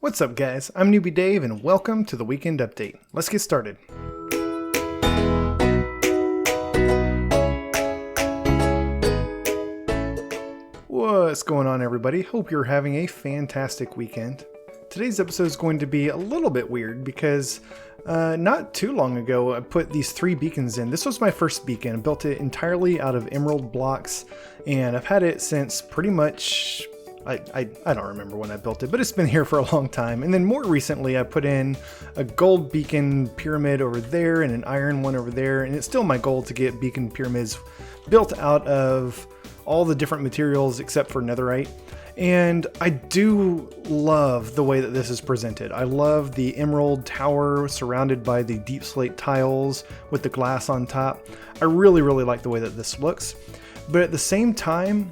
What's up guys, I'm Newbie Dave and welcome to the Weekend Update. Let's get started. What's going on everybody? Hope you're having a fantastic weekend. Today's episode is going to be a little bit weird because not too long ago I put these 3 beacons in. This was my first beacon. I built it entirely out of emerald blocks and I've had it since pretty much I don't remember when I built it, but it's been here for a long time. And then more recently, I put in a gold beacon pyramid over there and an iron one over there. And it's still my goal to get beacon pyramids built out of all the different materials except for netherite. And I do love the way that this is presented. I love the emerald tower surrounded by the deep slate tiles with the glass on top. I really like the way that this looks. But at the same time,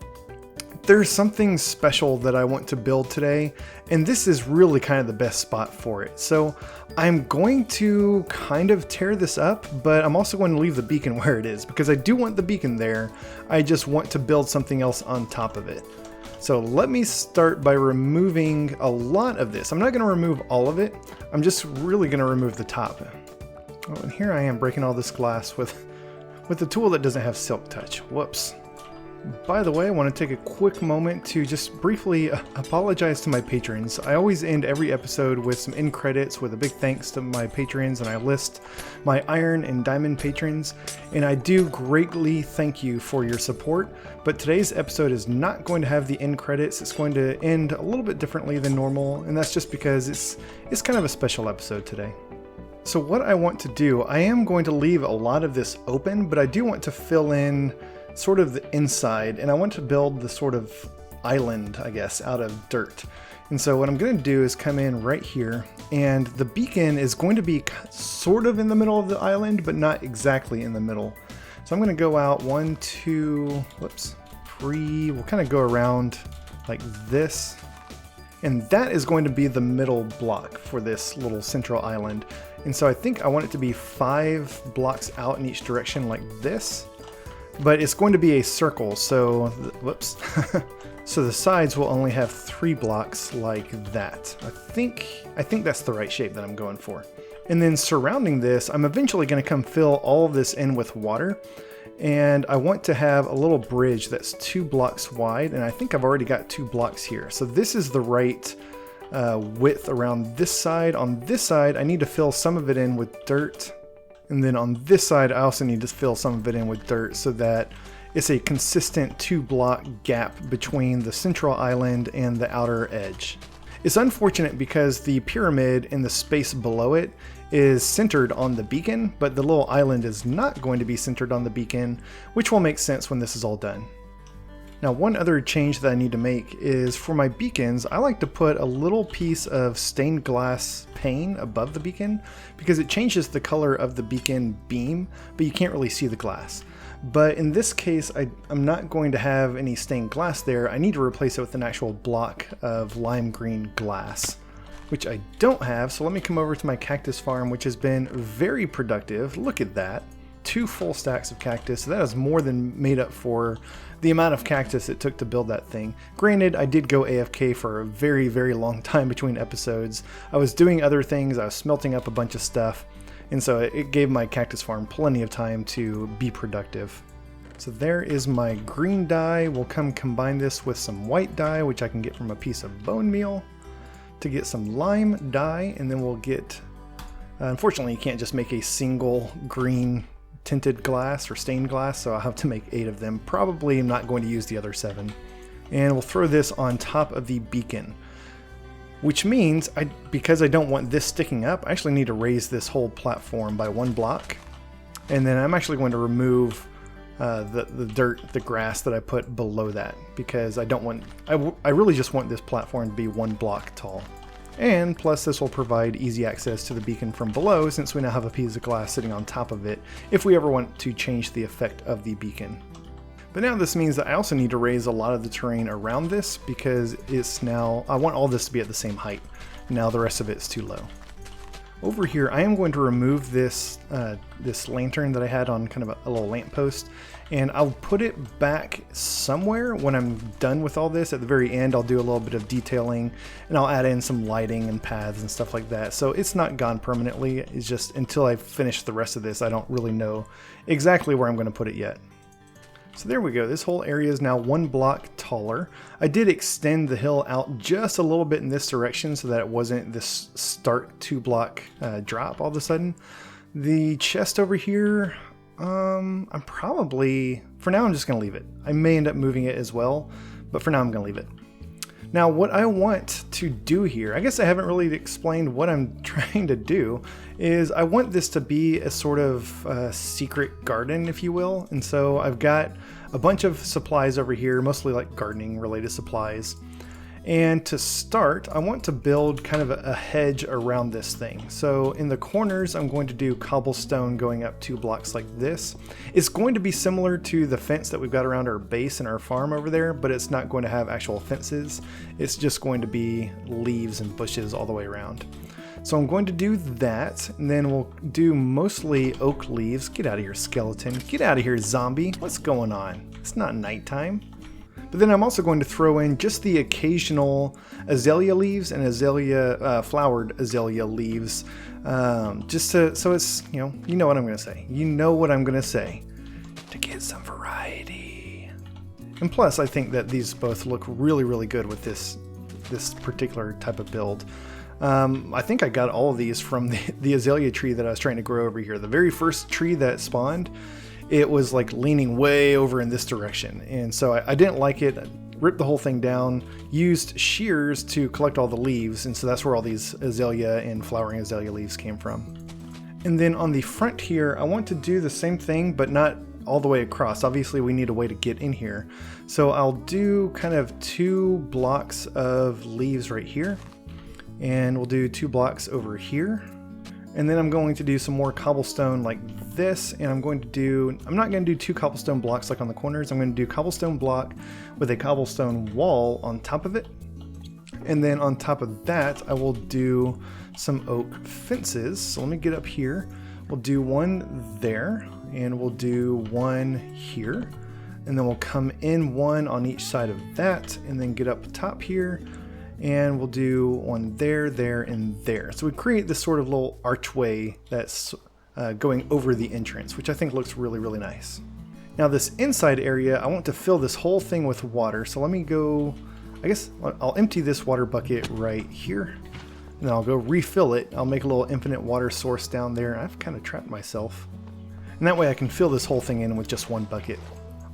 there's something special that I want to build today, and this is really kind of the best spot for it. So I'm going to kind of tear this up, but I'm also going to leave the beacon where it is because I do want the beacon there. I just want to build something else on top of it. So let me start by removing a lot of this. I'm not going to remove all of it. I'm just really going to remove the top. Oh, and here I am breaking all this glass with a tool that doesn't have silk touch. Whoops. By the way, I want to take a quick moment to just briefly apologize to my patrons. I always end every episode with some end credits with a big thanks to my patrons, and I list my iron and diamond patrons, and I do greatly thank you for your support. But today's episode is not going to have the end credits. It's going to end a little bit differently than normal, and that's just because it's kind of a special episode today. So what I want to do, I am going to leave a lot of this open, but I do want to fill in sort of the inside, and I want to build the sort of island, I guess, out of dirt. And so what I'm going to do is come in right here, and the beacon is going to be sort of in the middle of the island, but not exactly in the middle. So I'm going to go out 1, 2, three, we'll kind of go around like this. And that is going to be the middle block for this little central island. And so I think I want it to be 5 blocks out in each direction like this. But it's going to be a circle, so, whoops. So the sides will only have 3 blocks like that. I think that's the right shape that I'm going for. And then surrounding this, I'm eventually going to come fill all of this in with water. And I want to have a little bridge that's 2 blocks wide, and I think I've already got 2 blocks here. So this is the right width around this side. On this side, I need to fill some of it in with dirt. And then on this side, I also need to fill some of it in with dirt so that it's a consistent 2-block gap between the central island and the outer edge. It's unfortunate because the pyramid and the space below it is centered on the beacon, but the little island is not going to be centered on the beacon, which will make sense when this is all done. Now, one other change that I need to make is for my beacons, I like to put a little piece of stained glass pane above the beacon because it changes the color of the beacon beam, but you can't really see the glass. But in this case, I'm not going to have any stained glass there. I need to replace it with an actual block of lime green glass, which I don't have. So let me come over to my cactus farm, which has been very productive. Look at that. 2 full stacks of cactus. So that is more than made up for the amount of cactus it took to build that thing. Granted, I did go AFK for a very long time between episodes. I was doing other things, I was smelting up a bunch of stuff, and so it gave my cactus farm plenty of time to be productive. So there is my green dye. We'll come combine this with some white dye, which I can get from a piece of bone meal, to get some lime dye, and then we'll get, unfortunately you can't just make a single green tinted glass or stained glass, so I'll have to make 8 of them. Probably I'm not going to use the other 7. And we'll throw this on top of the beacon, which means because I don't want this sticking up, I actually need to raise this whole platform by 1 block. And then I'm actually going to remove the dirt, the grass that I put below that, because I don't want, I really just want this platform to be 1 block tall. And plus this will provide easy access to the beacon from below, since we now have a piece of glass sitting on top of it if we ever want to change the effect of the beacon. But now this means that I also need to raise a lot of the terrain around this because it's now, I want all this to be at the same height. Now the rest of it's too low. Over here, I am going to remove this this lantern that I had on kind of a little lamppost, and I'll put it back somewhere when I'm done with all this. At the very end, I'll do a little bit of detailing, and I'll add in some lighting and paths and stuff like that. So it's not gone permanently. It's just until I finish the rest of this, I don't really know exactly where I'm going to put it yet. So there we go. This whole area is now 1 block taller. I did extend the hill out just a little bit in this direction so that it wasn't this stark 2 block drop all of a sudden. The chest over here, I'm probably, for now I'm just going to leave it. I may end up moving it as well, but for now I'm going to leave it. Now what I want to do here, I guess I haven't really explained what I'm trying to do, is I want this to be a sort of secret garden, if you will. And so I've got a bunch of supplies over here, mostly like gardening related supplies. And to start, I want to build kind of a hedge around this thing. So in the corners, I'm going to do cobblestone going up 2 blocks like this. It's going to be similar to the fence that we've got around our base and our farm over there, but it's not going to have actual fences. It's just going to be leaves and bushes all the way around. So I'm going to do that, and then we'll do mostly oak leaves. Get out of here, skeleton. Get out of here, zombie. What's going on? It's not nighttime. But then I'm also going to throw in just the occasional azalea leaves and flowered azalea leaves, just to, so it's, you know what I'm going to say. You know what I'm going to say, to get some variety. And plus, I think that these both look really, really good with this particular type of build. I think I got all of these from the azalea tree that I was trying to grow over here. The very first tree that spawned, it was like leaning way over in this direction. And so I didn't like it. I ripped the whole thing down, used shears to collect all the leaves. And so that's where all these azalea and flowering azalea leaves came from. And then on the front here, I want to do the same thing, but not all the way across. Obviously we need a way to get in here. So I'll do kind of 2 blocks of leaves right here. And we'll do 2 blocks over here. And then I'm going to do some more cobblestone like this, and I'm not going to do 2 cobblestone blocks like on the corners. I'm going to do cobblestone block with a cobblestone wall on top of it. And then on top of that, I will do some oak fences. So let me get up here. We'll do 1 there, and we'll do 1 here. And then we'll come in 1 on each side of that, and then get up top here. And we'll do 1 there, there, and there. So we create this sort of little archway that's going over the entrance, which I think looks really, really nice. Now this inside area, I want to fill this whole thing with water. So let me go, I guess I'll empty this water bucket right here. And then I'll go refill it. I'll make a little infinite water source down there. I've kind of trapped myself. And that way I can fill this whole thing in with just 1 bucket.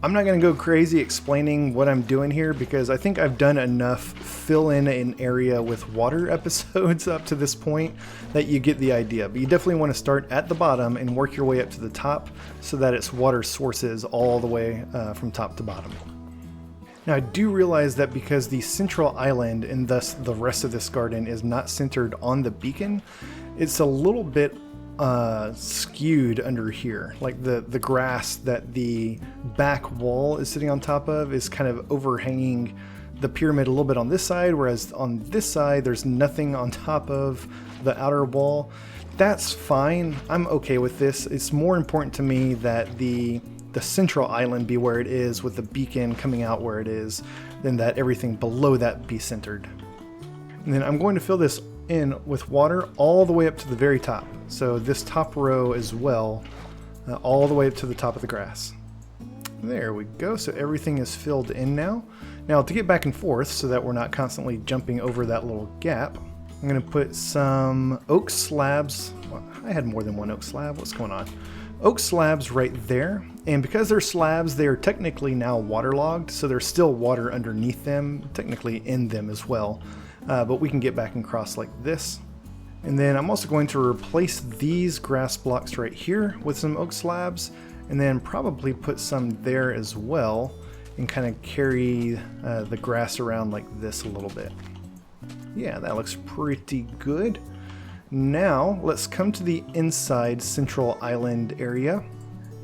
I'm not going to go crazy explaining what I'm doing here because I think I've done enough fill in an area with water episodes up to this point that you get the idea. But you definitely want to start at the bottom and work your way up to the top so that it's water sources all the way from top to bottom. Now I do realize that because the central island and thus the rest of this garden is not centered on the beacon, it's a little bit skewed under here. Like the grass that the back wall is sitting on top of is kind of overhanging the pyramid a little bit on this side, whereas on this side there's nothing on top of the outer wall. That's fine. I'm okay with this. It's more important to me that the central island be where it is with the beacon coming out where it is than that everything below that be centered. And then I'm going to fill this in with water all the way up to the very top. So this top row as well, all the way up to the top of the grass. There we go. So everything is filled in now. Now to get back and forth so that we're not constantly jumping over that little gap, I'm going to put some oak slabs. Well, I had more than 1 oak slab. What's going on? Oak slabs right there. And because they're slabs, they are technically now waterlogged. So there's still water underneath them, technically in them as well. But we can get back and cross like this. And then I'm also going to replace these grass blocks right here with some oak slabs, and then probably put some there as well and kind of carry the grass around like this a little bit. Yeah, that looks pretty good. Now let's come to the inside central island area,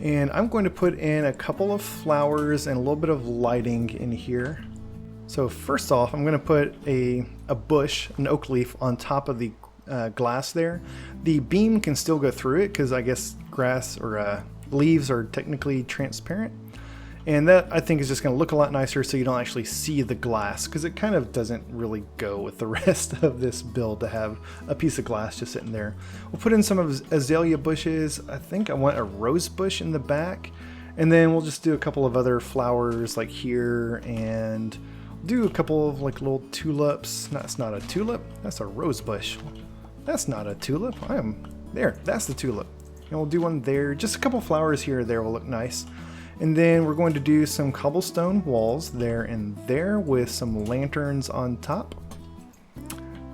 and I'm going to put in a couple of flowers and a little bit of lighting in here. So first off, I'm going to put a bush, an oak leaf, on top of the glass there. The beam can still go through it because I guess grass or leaves are technically transparent. And that, I think, is just going to look a lot nicer so you don't actually see the glass, because it kind of doesn't really go with the rest of this build to have a piece of glass just sitting there. We'll put in some of azalea bushes. I think I want a rose bush in the back. And then we'll just do a couple of other flowers like here, and do a couple of like little tulips. That's not a tulip, that's a rose bush. That's not a tulip. That's the tulip. And we'll do one there. Just a couple flowers here or there will look nice. And then we're going to do some cobblestone walls there and there with some lanterns on top.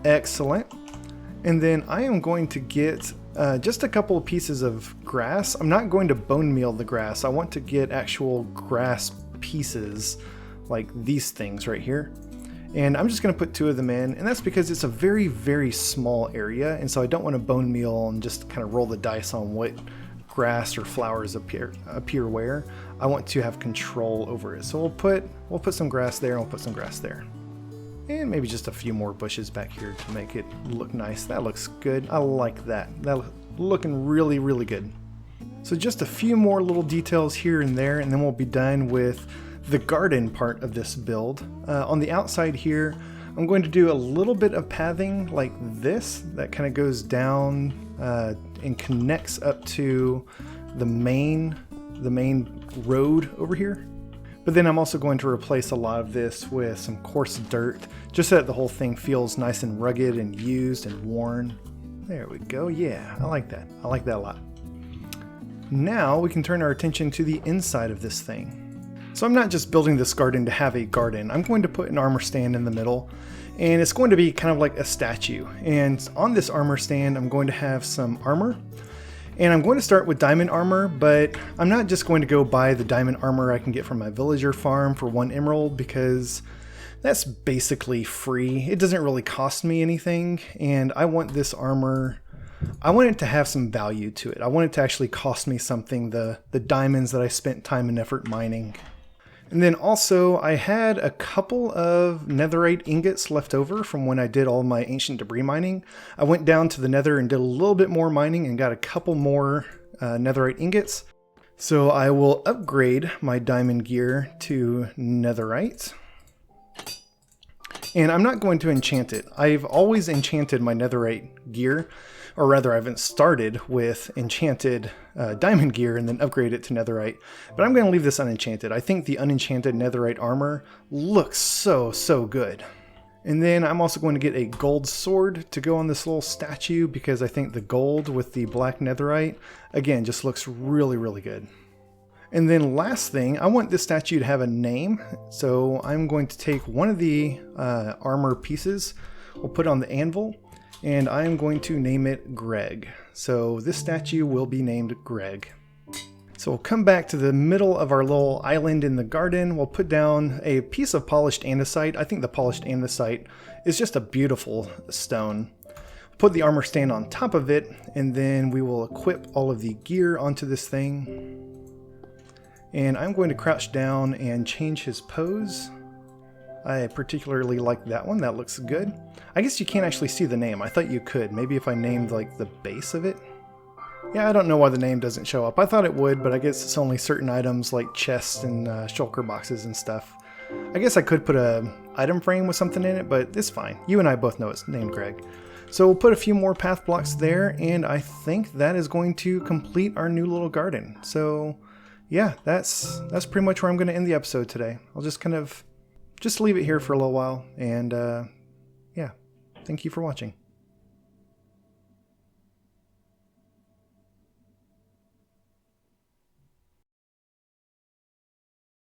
Excellent. And then I am going to get just a couple of pieces of grass. I'm not going to bone meal the grass. I want to get actual grass pieces like these things right here. And I'm just going to put 2 of them in, and that's because it's a very, very small area, and so I don't want to bone meal and just kind of roll the dice on what grass or flowers appear where. I want to have control over it. So we'll put some grass there, and we'll put some grass there. And maybe just a few more bushes back here to make it look nice. That looks good. I like that. That's looking really, really good. So just a few more little details here and there, and then we'll be done with the garden part of this build. On the outside here, I'm going to do a little bit of pathing like this that kind of goes down and connects up to the main road over here. But then I'm also going to replace a lot of this with some coarse dirt, just so that the whole thing feels nice and rugged and used and worn. There we go. Yeah, I like that. I like that a lot. Now we can turn our attention to the inside of this thing. So I'm not just building this garden to have a garden. I'm going to put an armor stand in the middle, and it's going to be kind of like a statue. And on this armor stand, I'm going to have some armor. And I'm going to start with diamond armor, but I'm not just going to go buy the diamond armor I can get from my villager farm for 1 emerald, because that's basically free. It doesn't really cost me anything, and I want this armor, I want it to have some value to it. I want it to actually cost me something, the diamonds that I spent time and effort mining. And then also, I had a couple of netherite ingots left over from when I did all my ancient debris mining. I went down to the nether and did a little bit more mining and got a couple more netherite ingots. So I will upgrade my diamond gear to netherite. And I'm not going to enchant it. I've always enchanted my netherite gear, or rather I haven't started with enchanted diamond gear and then upgrade it to netherite. But I'm going to leave this unenchanted. I think the unenchanted netherite armor looks so, so good. And then I'm also going to get a gold sword to go on this little statue, because I think the gold with the black netherite, again, just looks really, really good. And then last thing, I want this statue to have a name. So I'm going to take one of the armor pieces, we'll put it on the anvil, and I'm going to name it Greg. So this statue will be named Greg. So we'll come back to the middle of our little island in the garden. We'll put down a piece of polished andesite. I think the polished andesite is just a beautiful stone. Put the armor stand on top of it, and then we will equip all of the gear onto this thing. And I'm going to crouch down and change his pose. I particularly like that one. That looks good. I guess you can't actually see the name. I thought you could. Maybe if I named like the base of it. Yeah, I don't know why the name doesn't show up. I thought it would, but I guess it's only certain items like chests and shulker boxes and stuff. I guess I could put a item frame with something in it, but it's fine. You and I both know it's named Greg. So we'll put a few more path blocks there, and I think that is going to complete our new little garden. So yeah, that's pretty much where I'm going to end the episode today. I'll just leave it here for a little while, and yeah, thank you for watching.